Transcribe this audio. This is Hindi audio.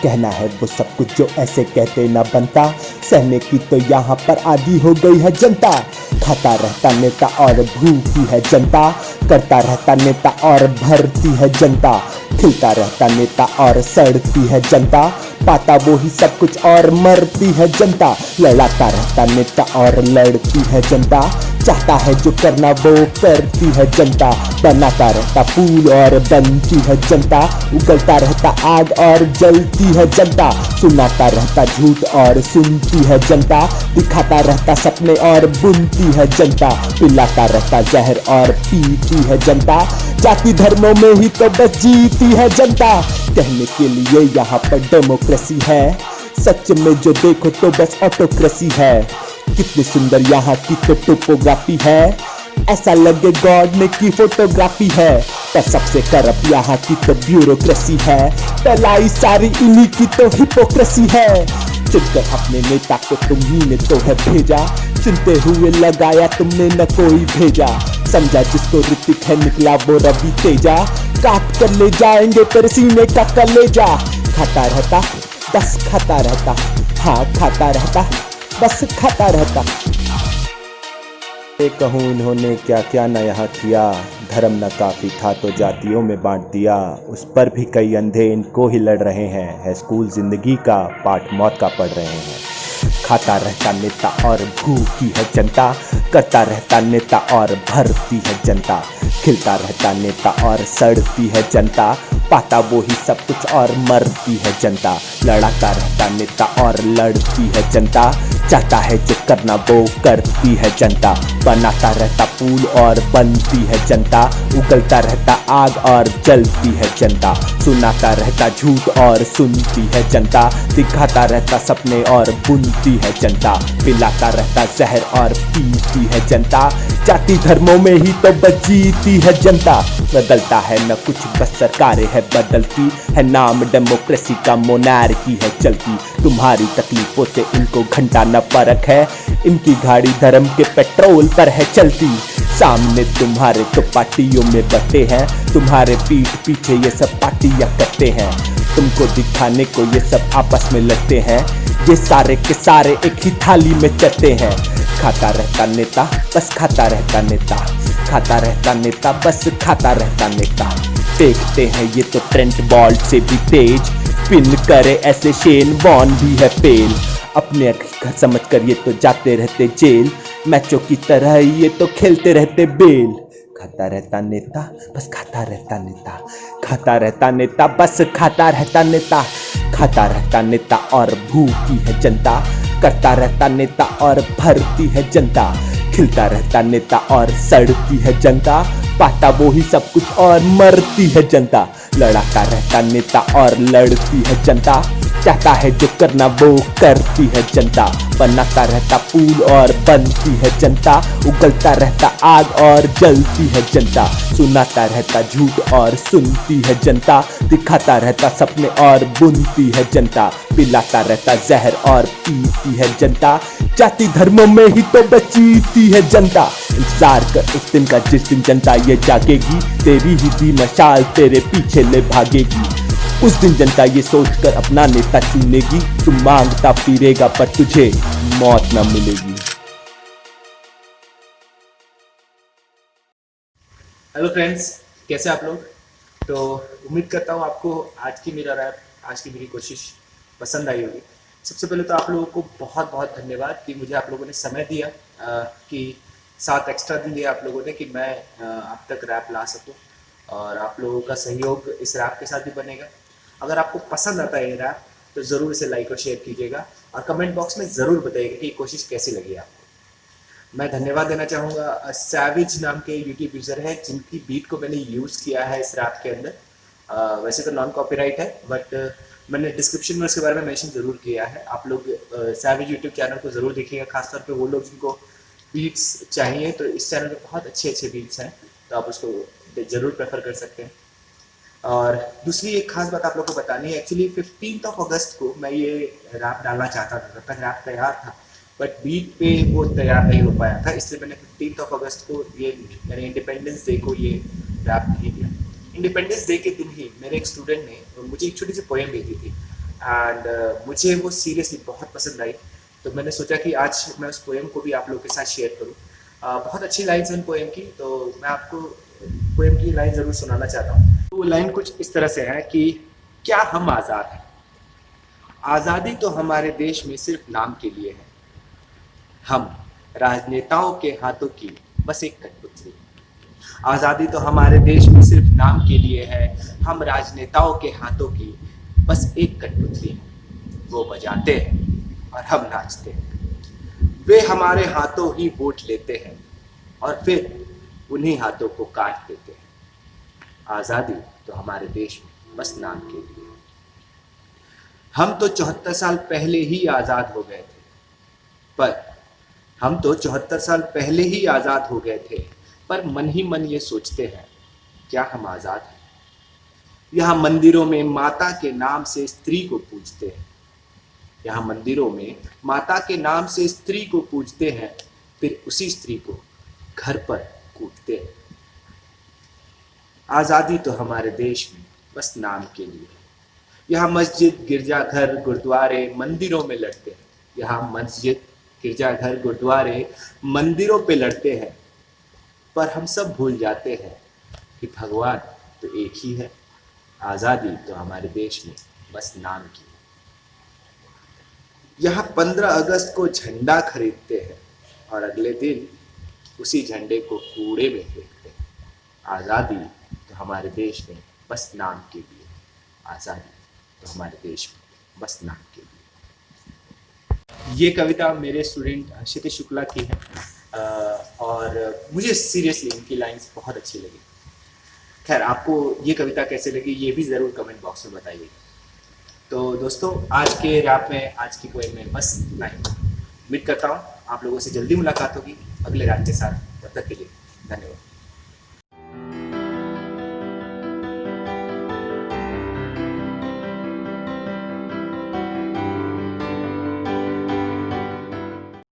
कहना है वो सब कुछ जो ऐसे कहते ना बनता, सहने की तो यहाँ पर आदी हो गई है जनता। खाता रहता नेता और भूखी है जनता, करता रहता नेता और भरती है जनता। खिलता रहता नेता और सड़ती है जनता, पाता वो ही सब कुछ और मरती है जनता। लड़ाता रहता नेता और लड़ती है जनता, चाहता है जो करना वो करती है जनता। बनाता रहता फूल और बनती है जनता, उगलता रहता आग और जलती है जनता। सुनाता रहता झूठ और सुनती है जनता, दिखाता रहता सपने और बुनती है जनता। पिलाता रहता जहर और पीती है जनता, जाति धर्मों में ही तो बस जीती है जनता। कहने के लिए यहाँ पर डेमोक्रेसी है, सच में जो देखो तो बस ऑटोक्रेसी है। कितनी सुंदर यहाँ की तो टोपोग्राफी है, ऐसा लगे गॉड ने की फोटोग्राफी है। पर सबसे करप्ट यहाँ की तो ब्यूरोक्रेसी है, पहलाई सारी इन्हीं की तो हिपोक्रेसी है। चुनकर अपने नेता को तुम्ही ने तो है भेजा, चुनते हुए लगाया तुमने न कोई भेजा। समझा जिसको ऋतिक है निकला वो रवि तेजा, काट कर ले जाएंगे तेरे सीने का कलेजा। खाता रहता बस खाता रहता, हाँ खाता रहता बस खाता रहता। कहूँ इन्होंने क्या क्या न यहाँ किया, धर्म न काफी था तो जातियों में बांट दिया। उस पर भी कई अंधे इनको ही लड़ रहे हैं, है स्कूल जिंदगी का पाठ मौत का पढ़ रहे हैं। खाता रहता नेता और भूखी है जनता, करता रहता नेता और भरती है जनता। खिलता रहता नेता और सड़ती है जनता, पाता वो ही सब कुछ और मरती है जनता। लड़ाता रहता नेता और लड़ती है जनता, चाहता है जो करना वो करती है जनता। बनाता रहता फूल और बनती है जनता, उगलता रहता आग और जलती है जनता। सुनाता रहता झूठ और सुनती है जनता, दिखाता रहता सपने और बुनती है जनता। पिलाता रहता जहर और पीती है जनता, जाति धर्मों में ही तो बस जीती है जनता। बदलता है न कुछ बस सरकारें है बदलती, है नाम डेमोक्रेसी का मोनार्की है चलती। तुम्हारी तकलीफों से इनको घंटा न फर्क है, इनकी गाड़ी धर्म के पेट्रोल पर है चलती। सामने तुम्हारे तो पार्टियों में बटे हैं, तुम्हारे पीठ पीछे ये सब पार्टियां करते हैं। तुमको दिखाने को ये सब आपस में लड़ते हैं, ये सारे के सारे एक ही थाली में चलते हैं। खाता रहता नेता बस खाता रहता नेता, खाता रहता नेता बस खाता रहता नेता। फेंकते हैं ये तो ट्रेंट बॉल्ट से भी तेज, स्पिन करे ऐसे शेन वॉर्न भी है फेल। अपने घर समझ कर ये तो जाते रहते जेल, मैचों की तरह ये तो खेलते रहते बेल। खाता रहता नेता बस खाता रहता नेता, खाता रहता नेता बस खाता रहता नेता। खाता रहता नेता और भूखी है जनता, करता रहता नेता और भरती है जनता। खिलता रहता नेता और सड़ती है जनता, पाता वो ही सब कुछ और मरती है जनता। लड़ाता रहता नेता और लड़ती है जनता, चाहता है जो करना वो करती है जनता। बनाता रहता फूल और बनती है जनता, उगलता रहता आग और जलती है जनता। सुनाता रहता झूठ और सुनती है जनता, दिखाता रहता सपने और बुनती है जनता। पिलाता रहता जहर और पीती है जनता, जाति धर्मों में ही तो बचीती है जनता। इंतजार कर उस दिन का जिस दिन जनता ये जागेगी, तेरी ही दी मशाल तेरे पीछे ले भागेगी। उस दिन जनता ये सोचकर अपना नेता चुनेगी, तू मांगता फिरेगा पर तुझे मौत न मिलेगी। हेलो फ्रेंड्स, कैसे आप लोग? तो उम्मीद करता हूँ आपको आज की मेरी कोशिश पसंद आई होगी। सबसे पहले तो आप लोगों को बहुत बहुत धन्यवाद कि मुझे आप लोगों ने समय दिया, कि 7 एक्स्ट्रा दिन दिया आप लोगों ने कि मैं आप तक रैप ला सकूँ, और आप लोगों का सहयोग इस रैप के साथ भी बनेगा। अगर आपको पसंद आता है ये रैप तो ज़रूर इसे लाइक और शेयर कीजिएगा, और कमेंट बॉक्स में ज़रूर बताइएगा कि ये कोशिश कैसी लगी आपको। मैं धन्यवाद देना चाहूँगा सैविज नाम के यूट्यूब यूज़र हैं जिनकी बीट को मैंने यूज़ किया है इस रैप के अंदर। वैसे तो नॉन कॉपीराइट है, बट मैंने डिस्क्रिप्शन में उसके बारे में मेंशन ज़रूर किया है। आप लोग सैविज यूट्यूब चैनल को ज़रूर देखिएगा, खासतौर पे वो लोग जिनको बीट्स चाहिए, तो इस चैनल पे बहुत अच्छे अच्छे बीट्स हैं, तो आप उसको ज़रूर प्रेफर कर सकते हैं। और दूसरी एक खास बात आप लोग को बतानी है, एक्चुअली 15 अगस्त को मैं ये रैप डालना चाहता था, तब तक रैप तैयार था, बट बीट पे वो तैयार नहीं हो पाया था, इसलिए मैंने 15 अगस्त को मैंने इंडिपेंडेंस डे को ये रैप नहीं दिया। इंडिपेंडेंस डे के दिन ही मेरे एक स्टूडेंट ने मुझे एक छोटी सी पोएम भेजी थी, एंड मुझे वो सीरियसली बहुत पसंद आई। तो मैंने सोचा कि आज मैं उस पोएम को भी आप लोगों के साथ शेयर करूँ। बहुत अच्छी लाइन्स हैं पोएम की, तो मैं आपको पोएम की लाइन ज़रूर सुनाना चाहता हूँ। तो वो लाइन कुछ इस तरह से है कि क्या हम आज़ाद हैं? आज़ादी तो हमारे देश में सिर्फ नाम के लिए है। हम राजनेताओं के हाथों की बस एक कठपुतली। आज़ादी तो हमारे देश में सिर्फ नाम के लिए है। हम राजनेताओं के हाथों की बस एक कठपुतली है। वो बजाते हैं और हम नाचते हैं। वे हमारे हाथों ही वोट लेते हैं और फिर उन्हीं हाथों को काट देते हैं। आज़ादी तो हमारे देश में बस नाम के लिए है। हम तो 74 साल पहले ही आज़ाद हो गए थे, पर हम तो 74 साल पहले ही आज़ाद हो गए थे, पर मन ही मन ये सोचते हैं, क्या हम आज़ाद हैं? यहाँ मंदिरों में माता के नाम से स्त्री को पूजते हैं। यहाँ मंदिरों में माता के नाम से स्त्री को पूजते हैं, फिर उसी स्त्री को घर पर कूटते हैं। आज़ादी तो हमारे देश में बस नाम के लिए है। यहाँ मस्जिद, गिरजाघर, गुरुद्वारे, मंदिरों में लड़ते हैं। यहाँ मस्जिद, गिरजाघर, गुरुद्वारे, मंदिरों पे लड़ते हैं, पर हम सब भूल जाते हैं कि भगवान तो एक ही है। आज़ादी तो हमारे देश में बस नाम की है। यहाँ 15 अगस्त को झंडा खरीदते हैं और अगले दिन उसी झंडे को कूड़े में फेंकते हैं। आज़ादी तो हमारे देश में बस नाम के लिए है। आज़ादी तो हमारे देश में बस नाम के लिए। ये कविता मेरे स्टूडेंट क्षितिज शुक्ला की है और मुझे सीरियसली इनकी लाइंस बहुत अच्छी लगी। खैर, आपको ये कविता कैसे लगी ये भी ज़रूर कमेंट बॉक्स में बताइएगा। तो दोस्तों, आज के रैप में, आज की पोएम में बस इतना ही। उम्मीद करता हूँ आप लोगों से जल्दी मुलाकात होगी अगले रैप के साथ। तब तक के लिए धन्यवाद।